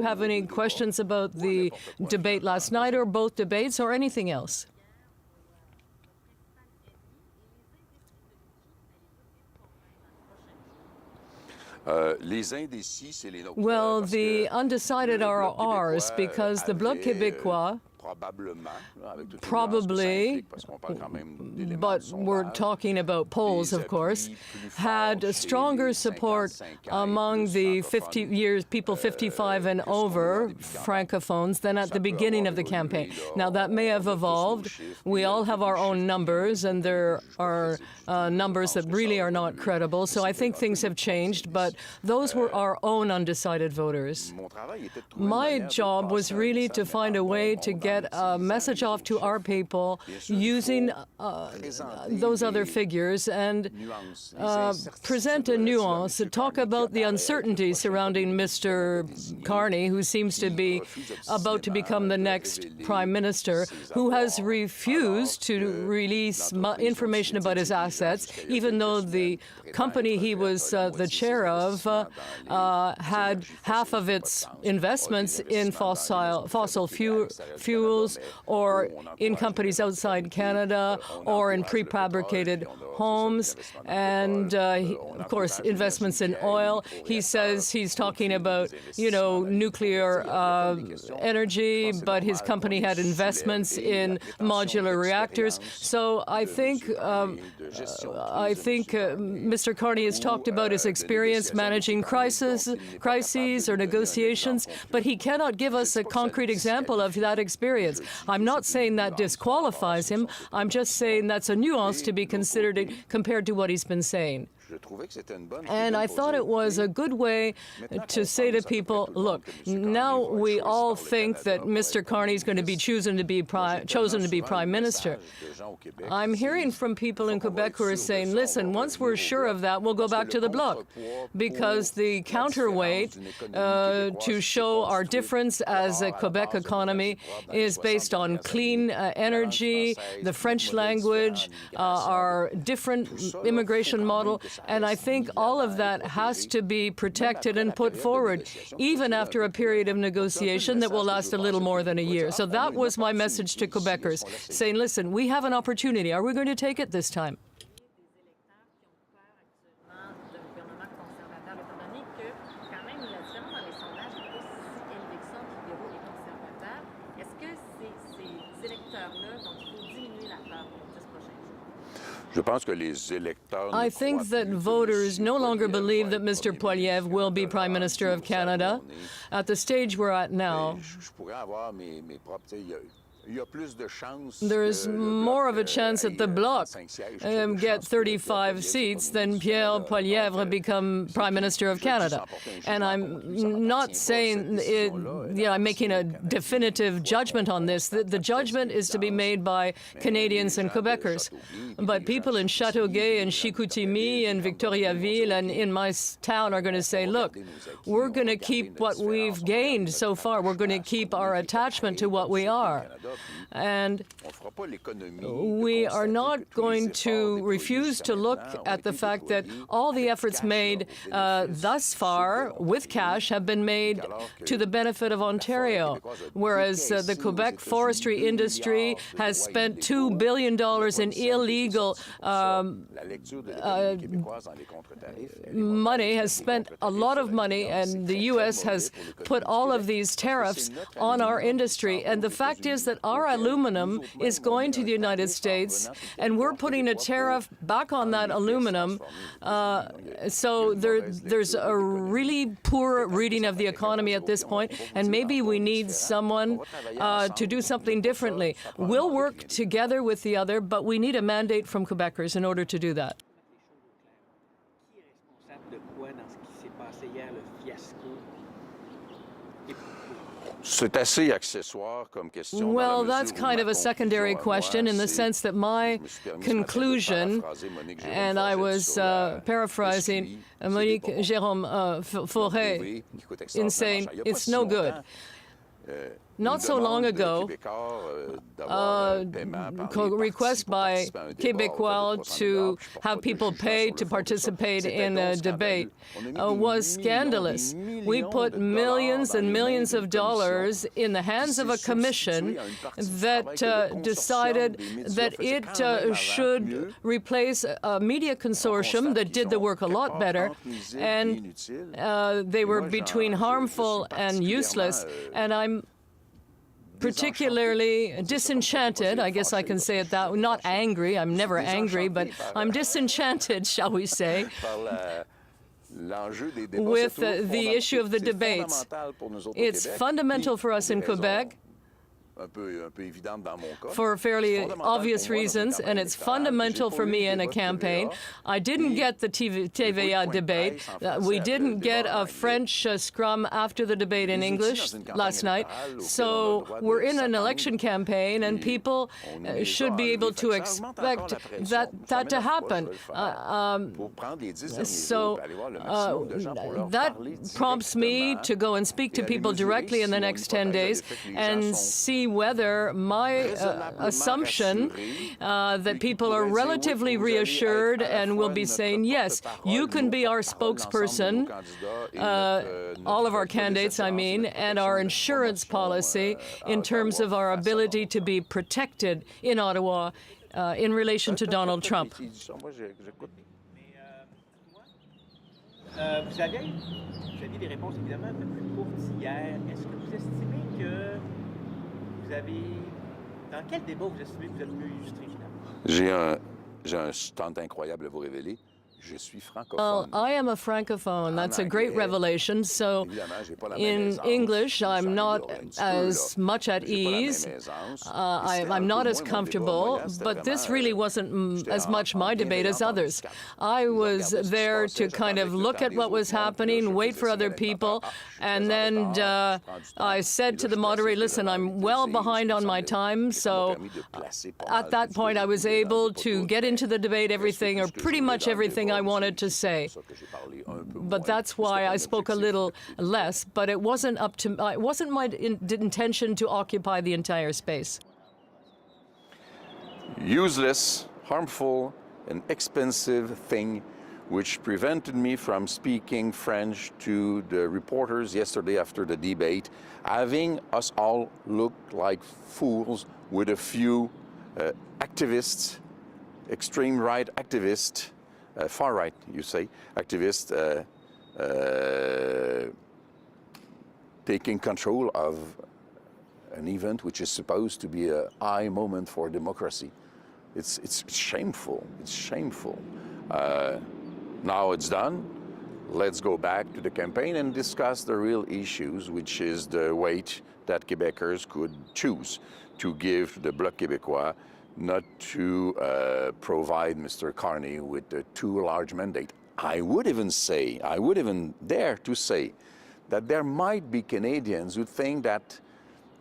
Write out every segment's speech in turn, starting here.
you have any questions about the debate last night or both debates or anything else? Well, the undecided are ours because the Bloc Québécois probably, but we're talking about polls, of course, had a stronger support among the people 55 and over, francophones, than at the beginning of the campaign. Now, that may have evolved. We all have our own numbers, and there are numbers that really are not credible. So I think things have changed, but those were our own undecided voters. My job was really to find a way to get a message off to our people using those other figures and present a nuance, talk about the uncertainty surrounding Mr. Carney, who seems to be about to become the next prime minister, who has refused to release information about his assets, even though the company he was the chair of had half of its investments in fossil fuels or in companies outside Canada or in prefabricated homes and, of course, investments in oil. He says he's talking about, nuclear energy, but his company had investments in modular reactors. So I think Mr. Carney has talked about his experience managing crises or negotiations, but he cannot give us a concrete example of that experience. I'm not saying that disqualifies him. I'm just saying that's a nuance to be considered compared to what he's been saying. And I thought it was a good way to say to people, look, now we all think that Mr. Carney is going to be chosen to be prime minister. I'm hearing from people in Quebec who are saying, listen, once we're sure of that, we'll go back to the Bloc, because the counterweight to show our difference as a Quebec economy is based on clean energy, the French language, our different immigration model. And I think all of that has to be protected and put forward, even after a period of negotiation that will last a little more than a year. So that was my message to Quebecers, saying, listen, we have an opportunity. Are we going to take it this time? I think that voters no longer believe that Mr. Poilievre will be Prime Minister of Canada. At the stage we're at now, there's more of a chance that the Bloc get 35 seats than Pierre Poilievre become Prime Minister of Canada. And I'm not saying I'm making a definitive judgment on this. The judgment is to be made by Canadians and Quebecers. But people in Châteauguay and Chicoutimi and Victoriaville and in my town are going to say, look, we're going to keep what we've gained so far. We're going to keep our attachment to what we are. And we are not going to refuse to look at the fact that all the efforts made thus far with cash have been made to the benefit of Ontario, whereas the Quebec forestry industry has spent $2 billion in illegal money, has spent a lot of money, and the U.S. has put all of these tariffs on our industry. And the fact is that our aluminum is going to the United States, and we're putting a tariff back on that aluminum. So there's a really poor reading of the economy at this point, and maybe we need someone to do something differently. We'll work together with the other, but we need a mandate from Quebecers in order to do that. Well, that's kind of a secondary question in the sense that my conclusion, and I was paraphrasing Monique Jérôme Fauré in saying it's no good. not so long ago, request by Québécois to have people pay to participate in a debate was scandalous. We put millions and millions of dollars in the hands of a commission that decided that it should replace a media consortium that did the work a lot better, and they were between harmful and useless, and I'm particularly disenchanted, I guess I can say it that way, not angry, I'm never angry, but I'm disenchanted, shall we say, with the issue of the debates. It's fundamental for us in Quebec for fairly obvious reasons, and it's fundamental for me in a campaign. I didn't get the TVA debate. We didn't get a French scrum after the debate in English last night. So we're in an election campaign, and people should be able to expect that to happen. So that prompts me to go and speak to people directly in the next 10 days and see whether my assumption that people are relatively reassured and will be saying, yes, you can be our spokesperson, all of our candidates, I mean, and our insurance policy in terms of our ability to be protected in Ottawa in relation to Donald Trump. Vous aviez des réponses évidemment un peu plus courtes hier. Est-ce que vous estimez que vous avez... Dans quel débat vous estimez que vous êtes mieux illustré finalement? J'ai un stunt incroyable à vous révéler. Well, I am a francophone. That's a great revelation. So in English, I'm not as much at ease. I'm not as comfortable, but this really wasn't as much my debate as others. I was there to kind of look at what was happening, wait for other people, and then I said to the moderator, listen, I'm well behind on my time, so at that point I was able to get into the debate everything, or pretty much everything I wanted to say. But that's why I spoke a little less, but it wasn't my intention to occupy the entire space. Useless, harmful, and expensive thing which prevented me from speaking French to the reporters yesterday after the debate, having us all look like fools with a few activists, extreme right activists, far right, you say, activists taking control of an event which is supposed to be a high moment for democracy. It's shameful. It's shameful. Now it's done. Let's go back to the campaign and discuss the real issues, which is the weight that Quebecers could choose to give to the Bloc Québécois, not to provide Mr. Carney with a too large mandate. I would even dare to say that there might be Canadians who think that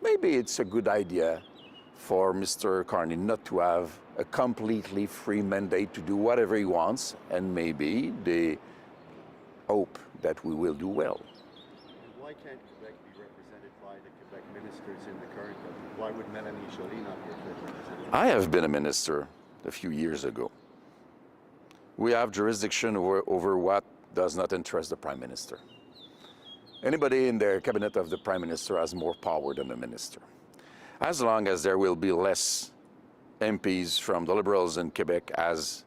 maybe it's a good idea for Mr. Carney not to have a completely free mandate to do whatever he wants, and maybe they hope that we will do well. Why can't Quebec be represented by the Quebec ministers in the current government? Why would Mélanie Joly not be represented? I have been a minister a few years ago. We have jurisdiction over what does not interest the Prime Minister. Anybody in the cabinet of the Prime Minister has more power than the minister. As long as there will be less MPs from the Liberals in Quebec as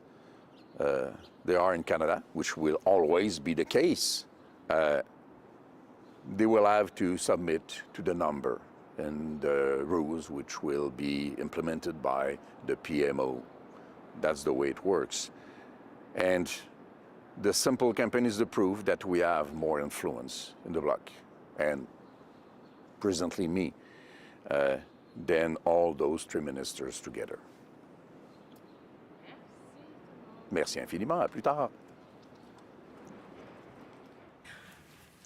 they are in Canada, which will always be the case, they will have to submit to the number and the rules which will be implemented by the PMO. That's the way it works. And the simple campaign is the proof that we have more influence in the Bloc, and presently me, than all those three ministers together. Merci infiniment. À plus tard.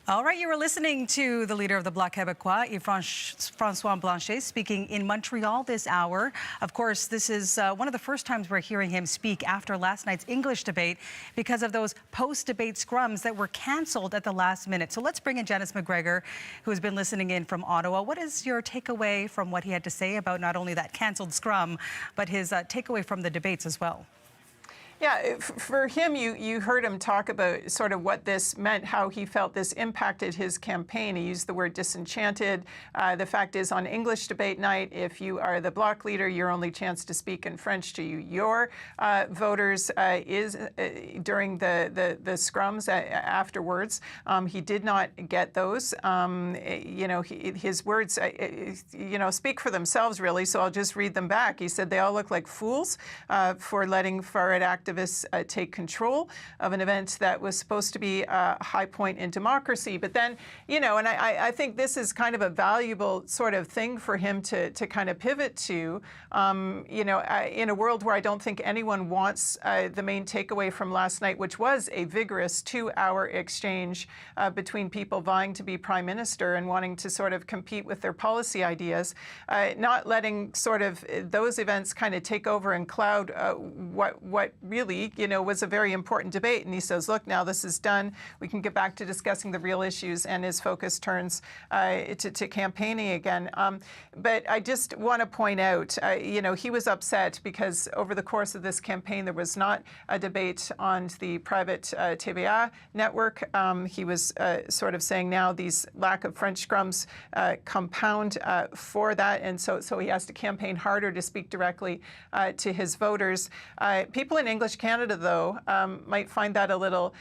All right, you were listening to the leader of the Bloc Québécois, Yves-François Blanchet, speaking in Montreal this hour. Of course, this is one of the first times we're hearing him speak after last night's English debate because of those post-debate scrums that were canceled at the last minute. So let's bring in Janice McGregor, who has been listening in from Ottawa. What is your takeaway from what he had to say about not only that canceled scrum, but his takeaway from the debates as well? Yeah, for him, you heard him talk about sort of what this meant, how he felt this impacted his campaign. He used the word disenchanted. The fact is, on English debate night, if you are the Bloc leader, your only chance to speak in French to your voters is during the scrums afterwards. He did not get those. His words, speak for themselves, really, so I'll just read them back. He said they all look like fools for letting far-right activists take control of an event that was supposed to be a high point in democracy. But then, and I think this is kind of a valuable sort of thing for him to kind of pivot to, in a world where I don't think anyone wants the main takeaway from last night, which was a vigorous 2-hour exchange between people vying to be prime minister and wanting to sort of compete with their policy ideas, not letting sort of those events kind of take over and cloud what really, was a very important debate. And he says, look, now this is done. We can get back to discussing the real issues, and his focus turns to campaigning again. But I just want to point out, he was upset because over the course of this campaign, there was not a debate on the private TVA network. He was sort of saying now these lack of French scrums compound for that. And so he has to campaign harder to speak directly to his voters. People in English Canada, though, might find that a little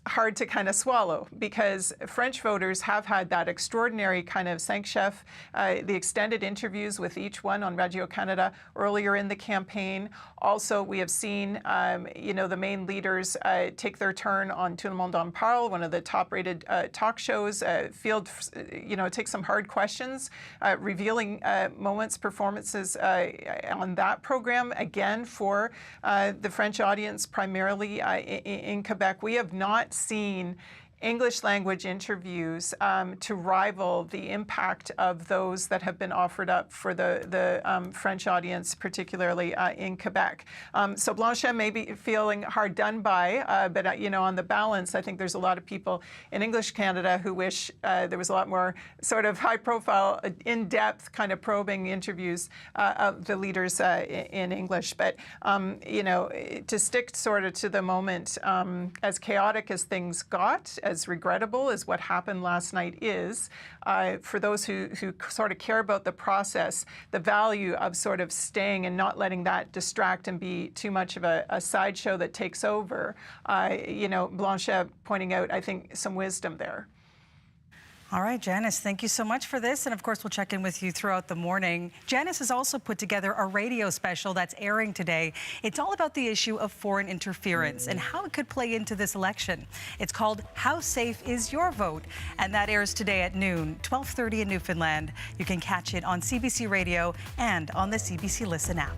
hard to kind of swallow, because French voters have had that extraordinary kind of cinq chefs, the extended interviews with each one on Radio-Canada earlier in the campaign. Also, we have seen, the main leaders take their turn on Tout le monde en parle, one of the top-rated talk shows, take some hard questions, revealing moments, performances on that program, again, for the French audience, primarily in Quebec. We have not seen English language interviews to rival the impact of those that have been offered up for the French audience, particularly in Quebec. So Blanchet may be feeling hard done by, but on the balance, I think there's a lot of people in English Canada who wish there was a lot more sort of high-profile, in-depth kind of probing interviews of the leaders in English. But to stick sort of to the moment, as chaotic as things got, as regrettable as what happened last night is, for those who sort of care about the process, the value of sort of staying and not letting that distract and be too much of a sideshow that takes over, Blanchet pointing out, I think, some wisdom there. All right, Janice, thank you so much for this. And of course, we'll check in with you throughout the morning. Janice has also put together a radio special that's airing today. It's all about the issue of foreign interference and how it could play into this election. It's called How Safe Is Your Vote? And that airs today at noon, 12:30 in Newfoundland. You can catch it on CBC Radio and on the CBC Listen app.